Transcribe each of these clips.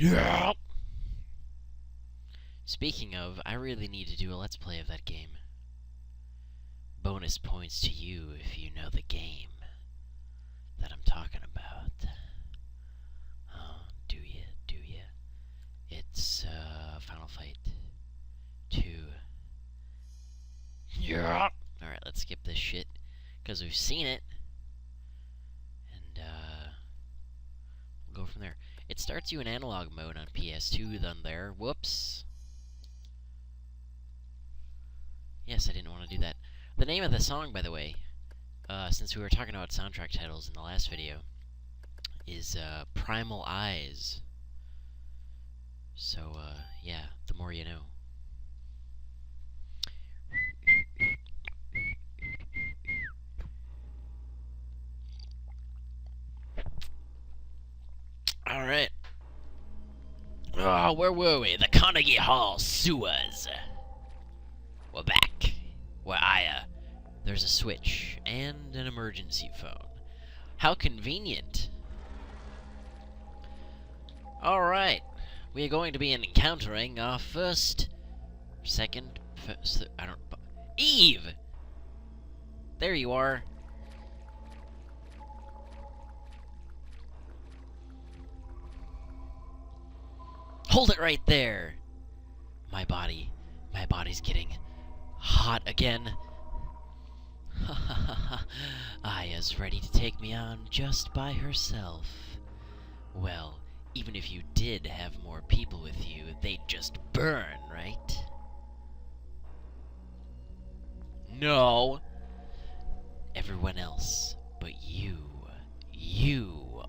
Yeah. Speaking of, I really need to do a let's play of that game. Bonus points to you if you know the game that I'm talking about. Oh, do ya? Do ya? It's Final Fight 2. Yeah. Alright, let's skip this shit, because we've seen it. And, we'll go from there. It starts you in analog mode on PS2, then there. Whoops. Yes, I didn't want to do that. The name of the song, by the way, since we were talking about soundtrack titles in the last video, is Primal Eyes. So, yeah, the more you know. Alright. Oh, where were we? The Carnegie Hall sewers. We're back. Where there's a switch and an emergency phone. How convenient. Alright. We are going to be encountering our first... Eve! There you are. Hold it right there! My body's getting hot again. Aya's ready to take me on just by herself. Well, even if you did have more people with you, they'd just burn, right? No! Everyone else but you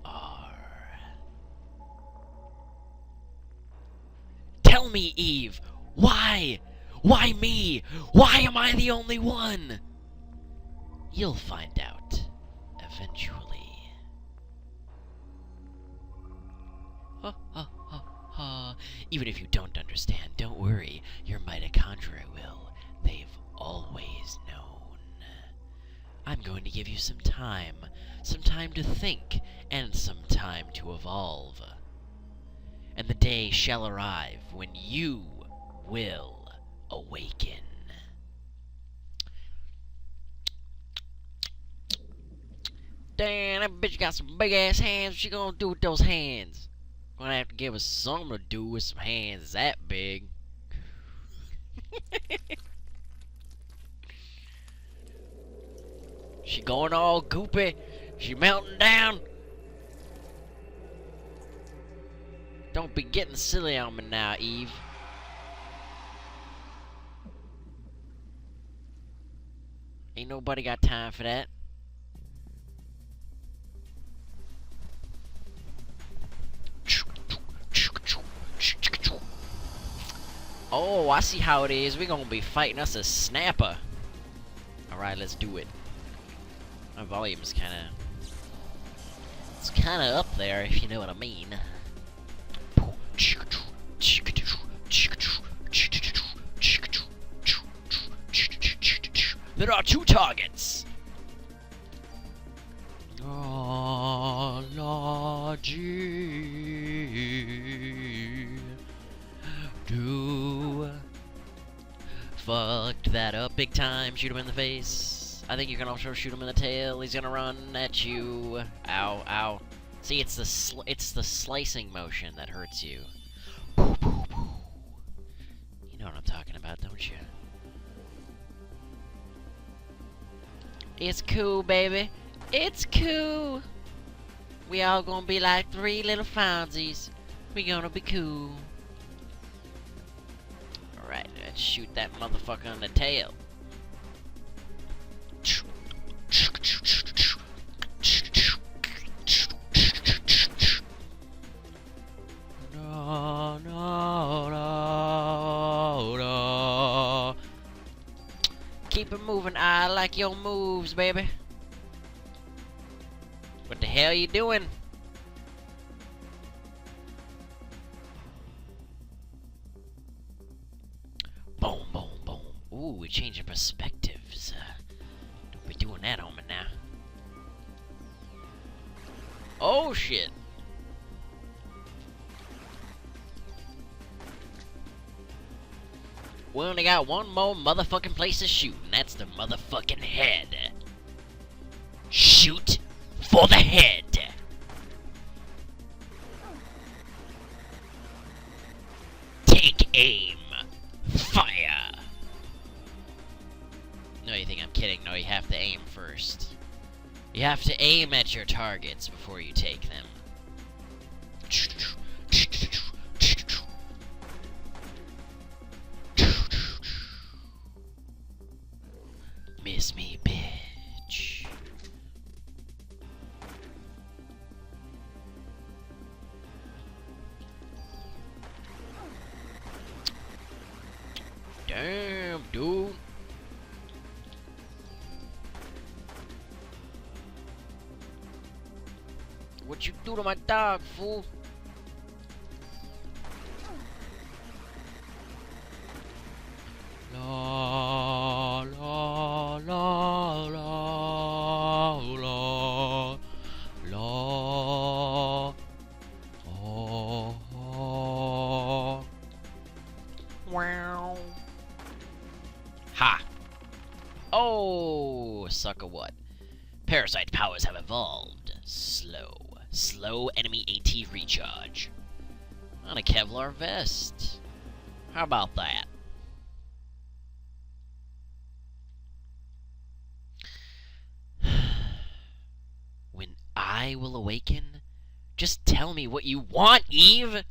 are. Tell me, Eve! Why? Why me? Why am I the only one? You'll find out. Eventually. Ha ha ha ha. Even if you don't understand, don't worry. Your mitochondria will. They've always known. I'm going to give you some time. Some time to think, and some time to evolve. And the day shall arrive when you will awaken. Damn, that bitch got some big ass hands. What she gonna do with those hands? Gonna have to give us something to do with some hands that big. She going all goopy. She melting down. Don't be getting silly on me now, Eve. Ain't nobody got time for that. Oh, I see how it is. We're gonna be fighting us a snapper. Alright, let's do it. My volume's kinda... It's kinda up there, if you know what I mean. There are 2 targets! Oh, Lord G. Do. Fucked that up big time. Shoot him in the face. I think you can also shoot him in the tail. He's gonna run at you. Ow, ow. See, it's the slicing motion that hurts you. You know what I'm talking about, don't you? It's cool, baby. It's cool. We all gonna be like 3 little Fonzies. We gonna be cool. Alright, let's shoot that motherfucker in the tail. No, no, no, no. Keep it moving. I like your moves, baby. What the hell you doing? Boom, boom, boom. Ooh, we're changing perspectives. Don't be doing that on me now. Oh, shit. We only got one more motherfucking place to shoot, and that's the motherfucking head. Shoot for the head. Take aim. Fire. No, you think I'm kidding? No, you have to aim first. You have to aim at your targets before you take them. Miss me, bitch. Damn, dude. What you do to my dog, fool? La la la la la la. Oh, oh. Wow. Ha. Oh, sucker what? Parasite powers have evolved. Slow enemy AT recharge. On a Kevlar vest. How about that? When I will awaken, just tell me what you want, Eve!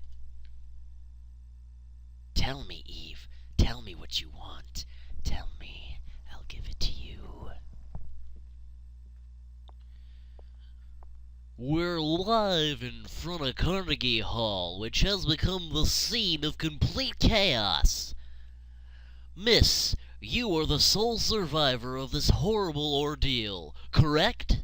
Tell me, Eve. Tell me what you want. Tell me. I'll give it to you. We're live in front of Carnegie Hall, which has become the scene of complete chaos. Miss, you are the sole survivor of this horrible ordeal, correct?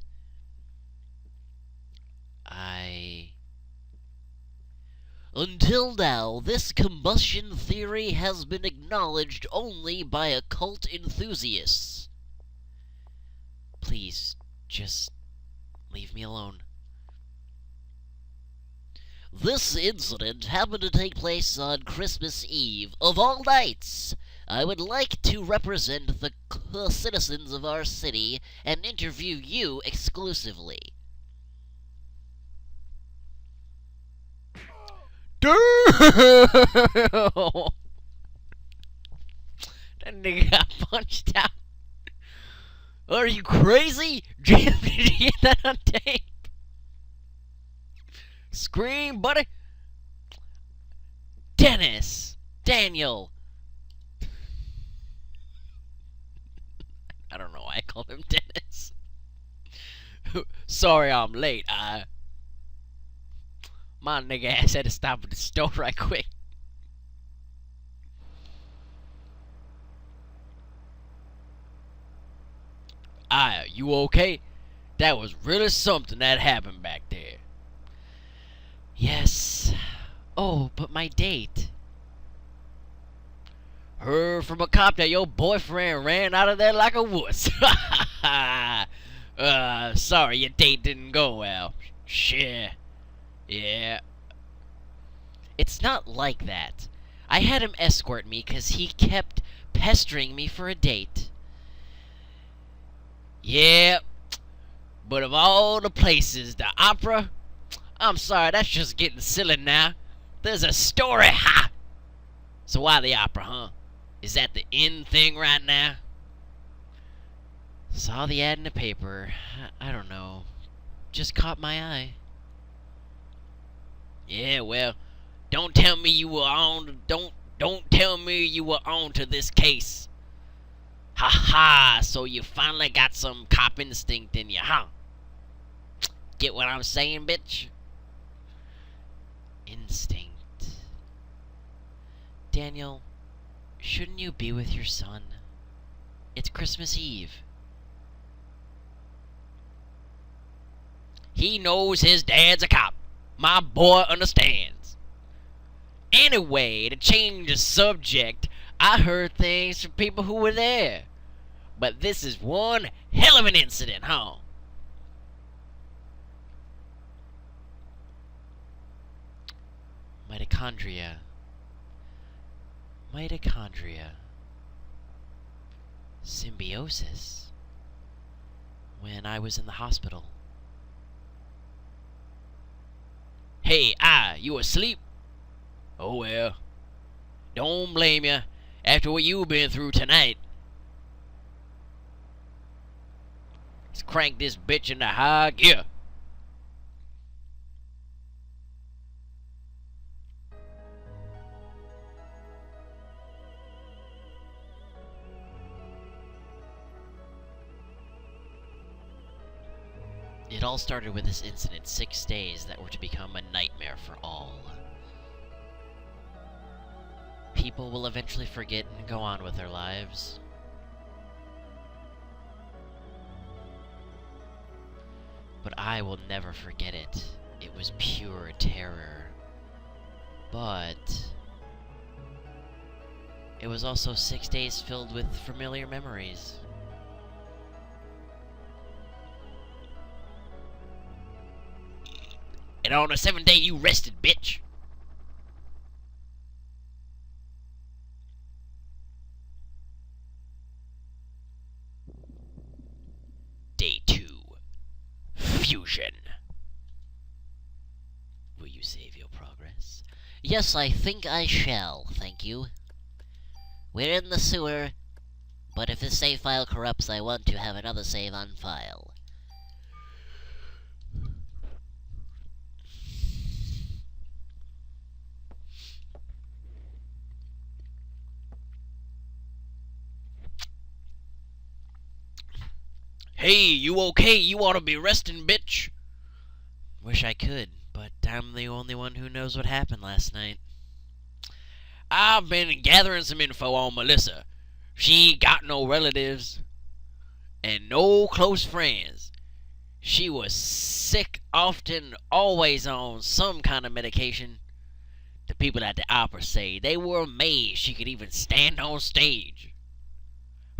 Until now, this combustion theory has been acknowledged only by occult enthusiasts. Please, just leave me alone. This incident happened to take place on Christmas Eve, of all nights. I would like to represent the citizens of our city and interview you exclusively. Damn! That nigga got punched out. Are you crazy? Did you get that on tape? Scream, buddy. Daniel. I don't know why I called him Dennis. Sorry I'm late. My nigga ass had to stop at the store right quick. You okay? That was really something that happened back there. Yes. Oh, but my date. Heard from a cop that your boyfriend ran out of there like a wuss. Sorry your date didn't go well. Shit. Yeah. It's not like that. I had him escort me because he kept pestering me for a date. Yeah. But of all the places, the opera... I'm sorry, that's just getting silly now. There's a story, ha! So why the opera, huh? Is that the in thing right now? Saw the ad in the paper. I don't know. Just caught my eye. Yeah, well, don't tell me you were on. Don't tell me you were on to this case. Ha ha! So you finally got some cop instinct in you, huh? Get what I'm saying, bitch? Instinct. Daniel, shouldn't you be with your son? It's Christmas Eve. He knows his dad's a cop. My boy understands. Anyway, to change the subject, I heard things from people who were there. But this is one hell of an incident, huh? Mitochondria. Symbiosis? When I was in the hospital. Hey, you asleep? Oh well. Don't blame you after what you've been through tonight. Let's crank this bitch into high gear. It all started with this incident 6 days that were to become a nightmare for all. People will eventually forget and go on with their lives. But I will never forget it. It was pure terror. But it was also 6 days filled with familiar memories. And on the 7th day you rested, bitch. Day 2. Fusion. Will you save your progress? Yes, I think I shall, thank you. We're in the sewer, but if this save file corrupts, I want to have another save on file. Hey, you okay? You ought to be resting, bitch. Wish I could, but I'm the only one who knows what happened last night. I've been gathering some info on Melissa. She got no relatives and no close friends. She was sick often, always on some kind of medication. The people at the opera say they were amazed she could even stand on stage.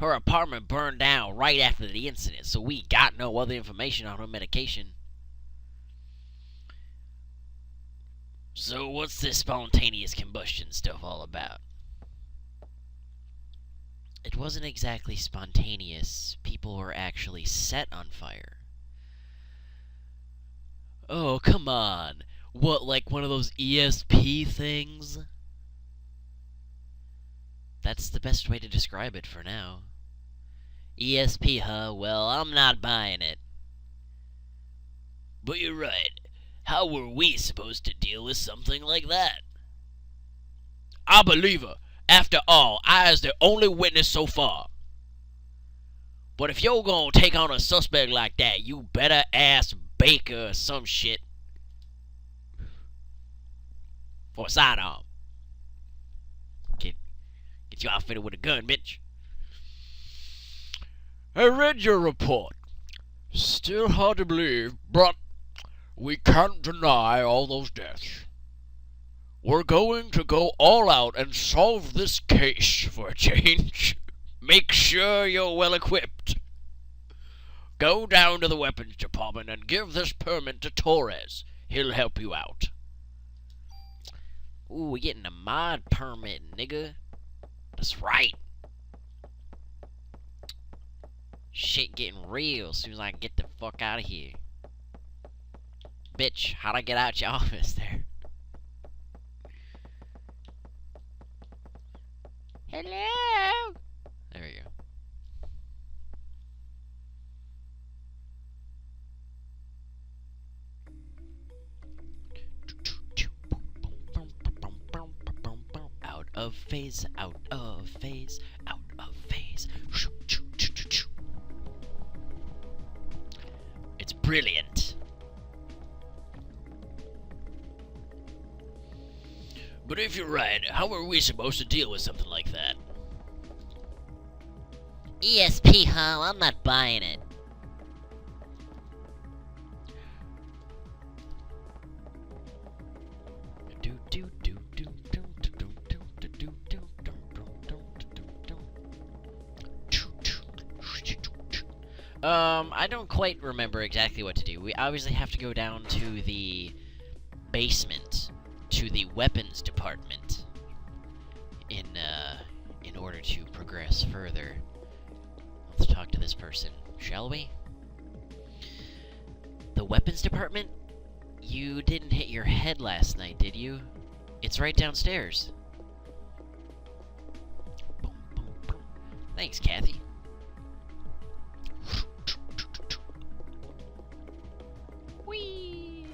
Her apartment burned down right after the incident, so we got no other information on her medication. So what's this spontaneous combustion stuff all about? It wasn't exactly spontaneous. People were actually set on fire. Oh, come on. What, like one of those ESP things? That's the best way to describe it for now. ESP, huh? Well, I'm not buying it. But you're right. How were we supposed to deal with something like that? I believe her. After all, I is the only witness so far. But if you're gonna take on a suspect like that, you better ask Baker or some shit. For a sidearm. Get you outfitted with a gun, bitch. I read your report. Still hard to believe, but we can't deny all those deaths. We're going to go all out and solve this case for a change. Make sure you're well equipped. Go down to the weapons department and give this permit to Torres. He'll help you out. Ooh, we're getting a mod permit, nigga. That's right. Shit getting real as soon as I can get the fuck out of here. Bitch, how'd I get out your office there? Hello? There we go. Out of phase, out of phase, out of phase. It's brilliant. But if you're right, how are we supposed to deal with something like that? ESP, huh? I'm not buying it. I don't quite remember exactly what to do. We obviously have to go down to the basement, to the weapons department, in order to progress further. Let's talk to this person, shall we? The weapons department? You didn't hit your head last night, did you? It's right downstairs. Boom, boom, boom. Thanks, Kathy. Whee!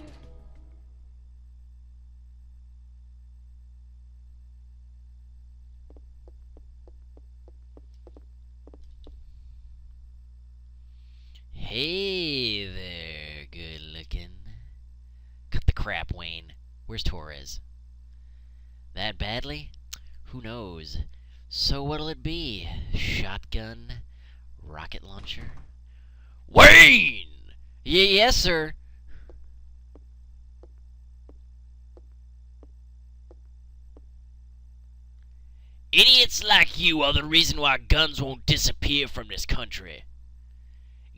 Hey there, good looking. Cut the crap, Wayne. Where's Torres? That badly? Who knows? So what'll it be? Shotgun? Rocket launcher? Wayne! Yes, sir. Idiots like you are the reason why guns won't disappear from this country.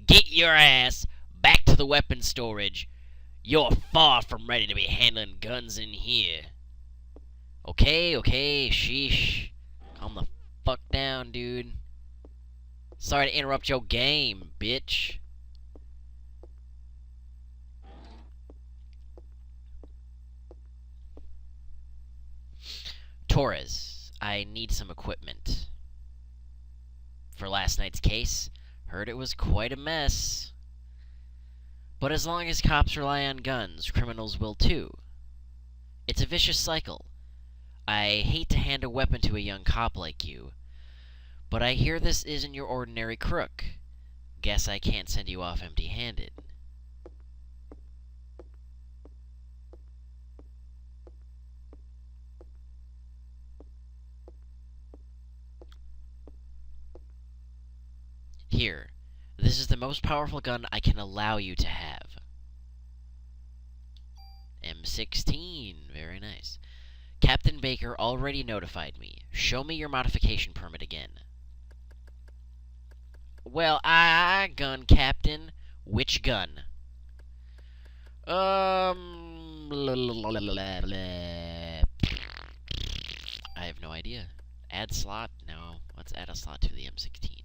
Get your ass back to the weapons storage. You're far from ready to be handling guns in here. Okay, sheesh. Calm the fuck down, dude. Sorry to interrupt your game, bitch. Torres, I need some equipment. For last night's case, heard it was quite a mess. But as long as cops rely on guns, criminals will too. It's a vicious cycle. I hate to hand a weapon to a young cop like you, but I hear this isn't your ordinary crook. Guess I can't send you off empty-handed. Here, this is the most powerful gun I can allow you to have. M16, very nice. Captain Baker already notified me. Show me your modification permit again. Well, gun, Captain. Which gun? I have no idea. Add slot? No. Let's add a slot to the M16.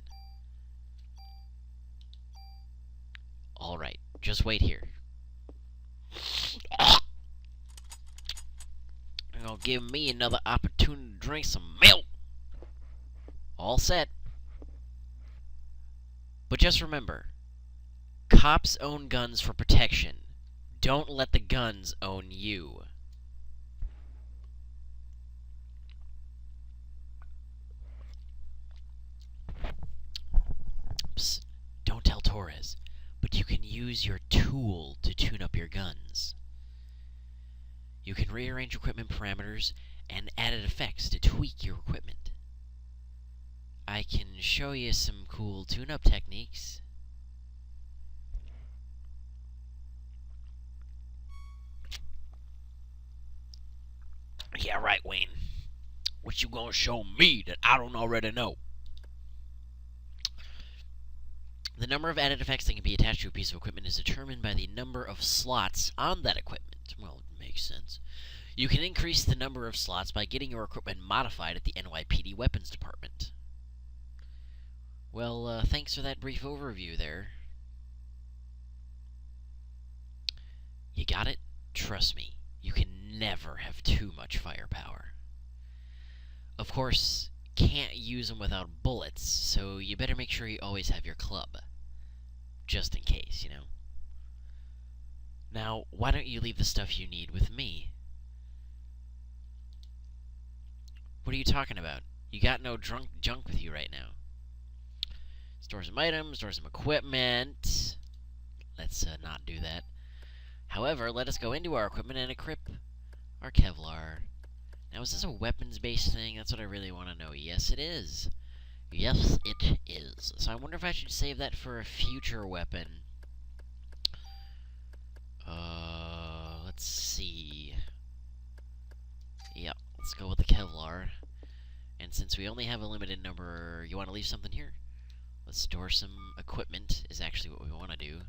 Alright, just wait here. You're gonna give me another opportunity to drink some milk. All set. But just remember, cops own guns for protection. Don't let the guns own you. Psst, don't tell Torres, but you can use your tool to tune up your guns. You can rearrange equipment parameters and added effects to tweak your equipment. I can show you some cool tune-up techniques. Yeah, right, Wayne. What you gonna show me that I don't already know? The number of added effects that can be attached to a piece of equipment is determined by the number of slots on that equipment. Well, it makes sense. You can increase the number of slots by getting your equipment modified at the NYPD Weapons Department. Well, thanks for that brief overview there. You got it? Trust me, you can never have too much firepower. Of course, can't use them without bullets, so you better make sure you always have your club. Just in case, you know. Now, why don't you leave the stuff you need with me? What are you talking about? You got no junk with you right now. Store some items, store some equipment. Let's not do that. However, let us go into our equipment and equip our Kevlar. Now, is this a weapons-based thing? That's what I really want to know. Yes, it is. Yes, it is. So I wonder if I should save that for a future weapon. Let's see. Yep, let's go with the Kevlar. And since we only have a limited number, you want to leave something here? Let's store some equipment, is actually what we want to do.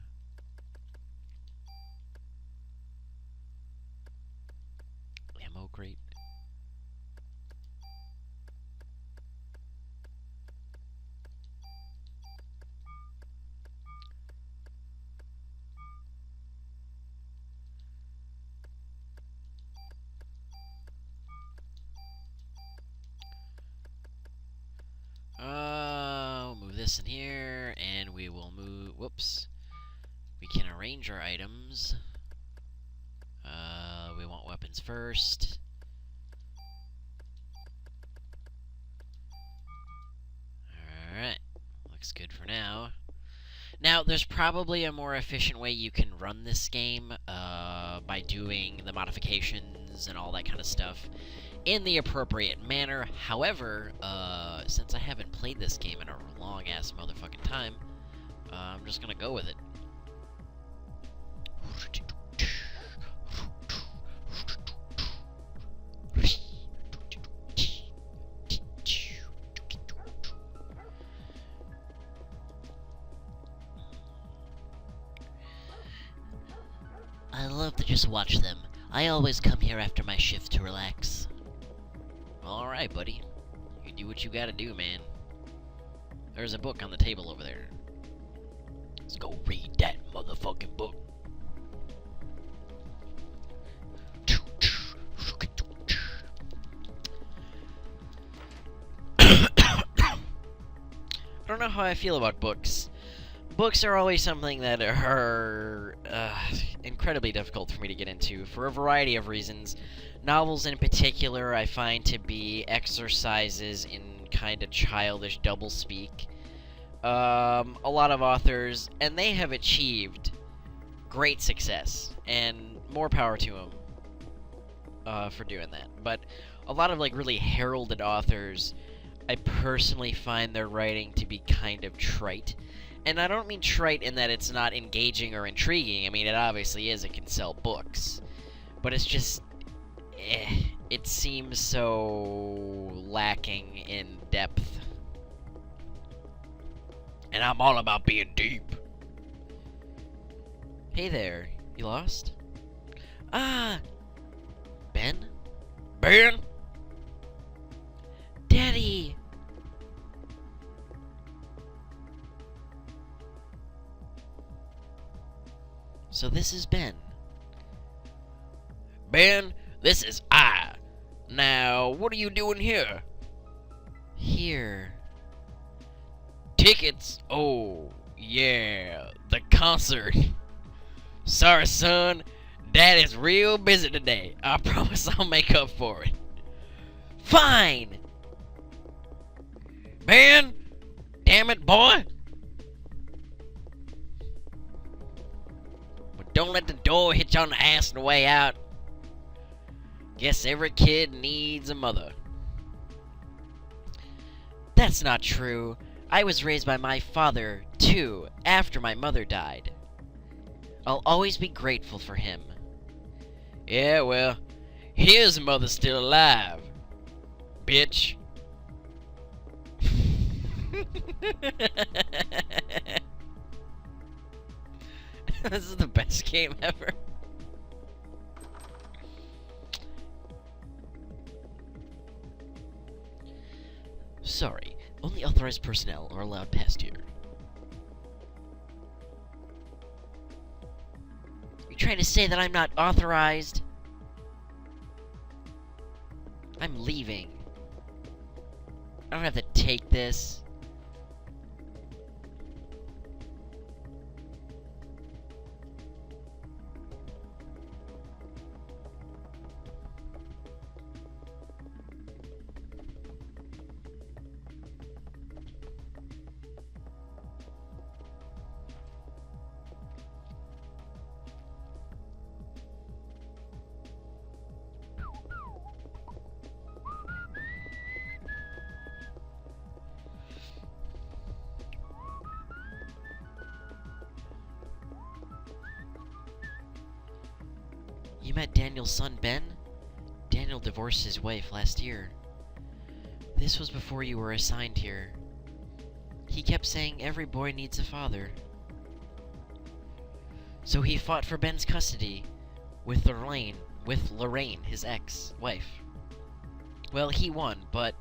Ammo crate. this in here, and we will move... Whoops. We can arrange our items. We want weapons first. Alright. Looks good for now. Now, there's probably a more efficient way you can run this game by doing the modifications and all that kind of stuff in the appropriate manner. However, since I haven't played this game in a long-ass motherfucking time, I'm just gonna go with it. I love to just watch them. I always come here after my shift to relax. Alright, buddy. You do what you gotta do, man. There's a book on the table over there. Let's go read that motherfucking book. I don't know how I feel about books. Books are always something that are incredibly difficult for me to get into for a variety of reasons. Novels in particular I find to be exercises in kind of childish doublespeak. A lot of authors, and they have achieved great success, and more power to them for doing that. But a lot of like really heralded authors, I personally find their writing to be kind of trite. And I don't mean trite in that it's not engaging or intriguing. I mean, it obviously is. It can sell books. But it's just... it seems so lacking in depth. And I'm all about being deep. Hey there. You lost? Ah! Ben? Ben? Daddy! So this is Ben. Ben, this is I. Now, what are you doing here? Here. Tickets? Oh, yeah, the concert. Sorry, son. Dad is real busy today. I promise I'll make up for it. Fine. Ben, damn it, boy. Don't let the door hit you on the ass on the way out. Guess every kid needs a mother. That's not true. I was raised by my father, too, after my mother died. I'll always be grateful for him. Yeah, well, his mother's still alive, bitch. This is the best game ever. Sorry, only authorized personnel are allowed past here. You trying to say that I'm not authorized? I'm leaving. I don't have to take this. You met Daniel's son, Ben? Daniel divorced his wife last year. This was before you were assigned here. He kept saying every boy needs a father. So he fought for Ben's custody with Lorraine, his ex-wife. Well, he won, but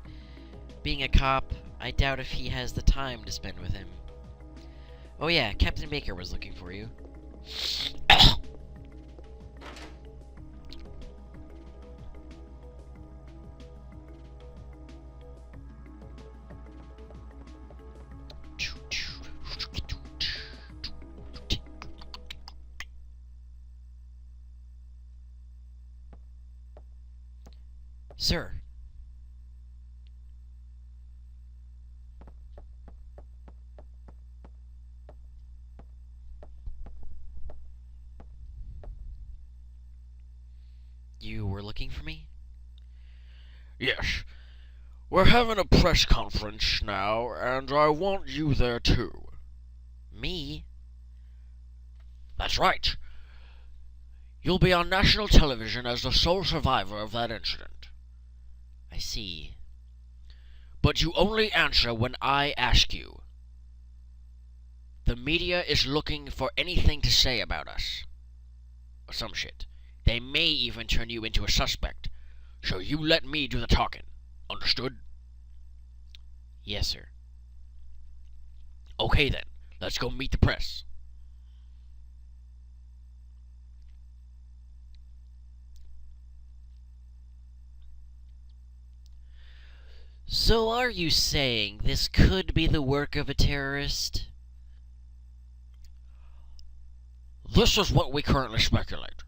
being a cop, I doubt if he has the time to spend with him. Oh yeah, Captain Baker was looking for you. Sir. You were looking for me? Yes. We're having a press conference now, and I want you there too. Me? That's right. You'll be on national television as the sole survivor of that incident. I see. But you only answer when I ask you. The media is looking for anything to say about us. Or some shit. They may even turn you into a suspect. So you let me do the talking. Understood? Yes, sir. Okay then. Let's go meet the press. So are you saying this could be the work of a terrorist? This is what we currently speculate.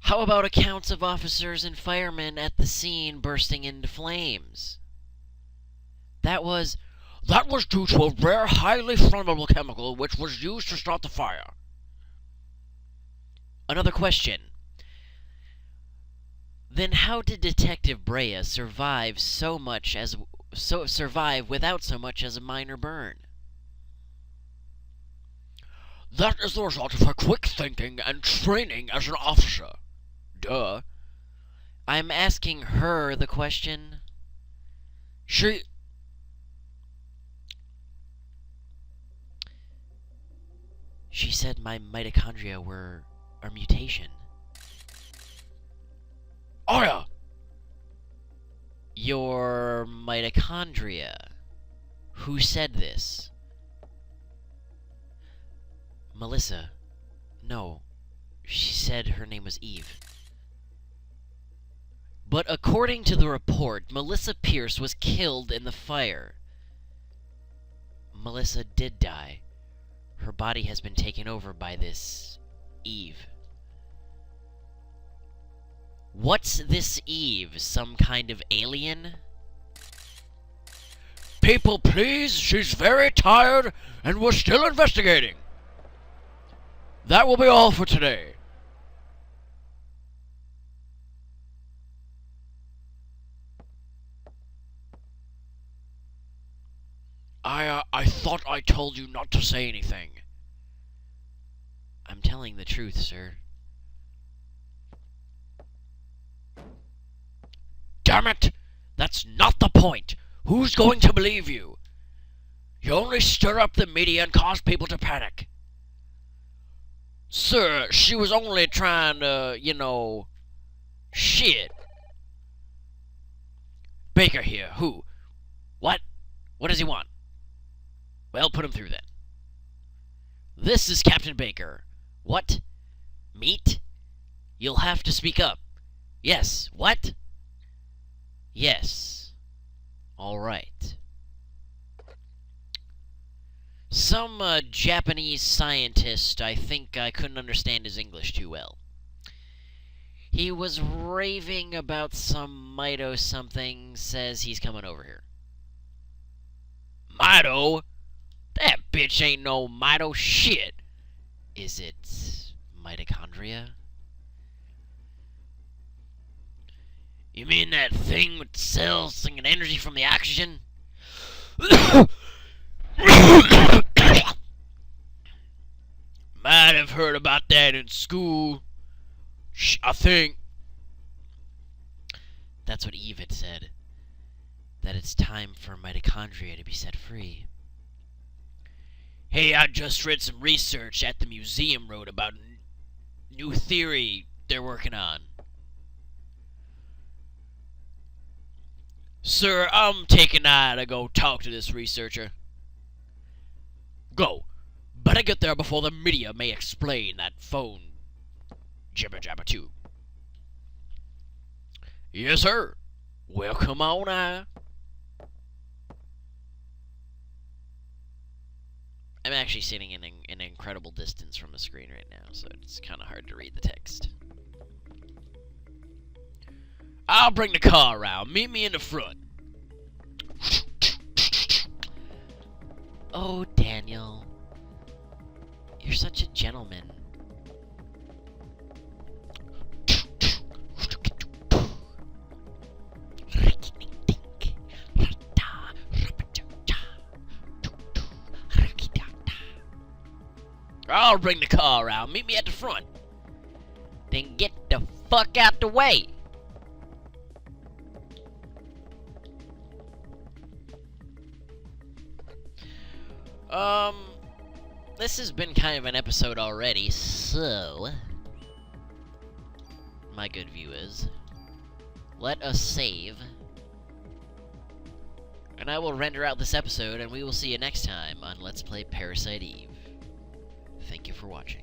How about accounts of officers and firemen at the scene bursting into flames? That was due to a rare, highly flammable chemical which was used to start the fire. another question. Then how did Detective Brea survive without so much as a minor burn? That is the result of her quick thinking and training as an officer. Duh. I'm asking her the question. She said my mitochondria were a mutation. Aya! Your mitochondria. Who said this? Melissa. No. She said her name was Eve. But according to the report, Melissa Pierce was killed in the fire. Melissa did die. Her body has been taken over by this Eve. What's this Eve? Some kind of alien? People, please, she's very tired and we're still investigating. That will be all for today. I thought I told you not to say anything. I'm telling the truth, sir. Damn it! That's not the point. Who's going to believe you? You only stir up the media and cause people to panic. Sir, she was only trying to, shit. Baker here, who? What? What does he want? Well, put him through then. This is Captain Baker. What? Meat? You'll have to speak up. Yes. What? Yes. All right. Some Japanese scientist, I think I couldn't understand his English too well. He was raving about some Mito something, says he's coming over here. Mito? That bitch ain't no Mito shit. Is it mitochondria? You mean that thing with cells singing energy from the oxygen? Might have heard about that in school. I think. That's what Eve had said. That it's time for mitochondria to be set free. Hey, I just read some research at the museum wrote about a new theory they're working on. Sir, I'm taking I to go talk to this researcher. Go. Better get there before the media may explain that phone jibber jabber too. Yes, sir. Well, come on now. I'm actually sitting in an incredible distance from the screen right now, so it's kind of hard to read the text. I'll bring the car around. Meet me in the front. Oh, Daniel. You're such a gentleman. I'll bring the car around. Meet me at the front. Then get the fuck out the way. This has been kind of an episode already, so my good viewers, let us save, and I will render out this episode, and we will see you next time on Let's Play Parasite Eve. Thank you for watching.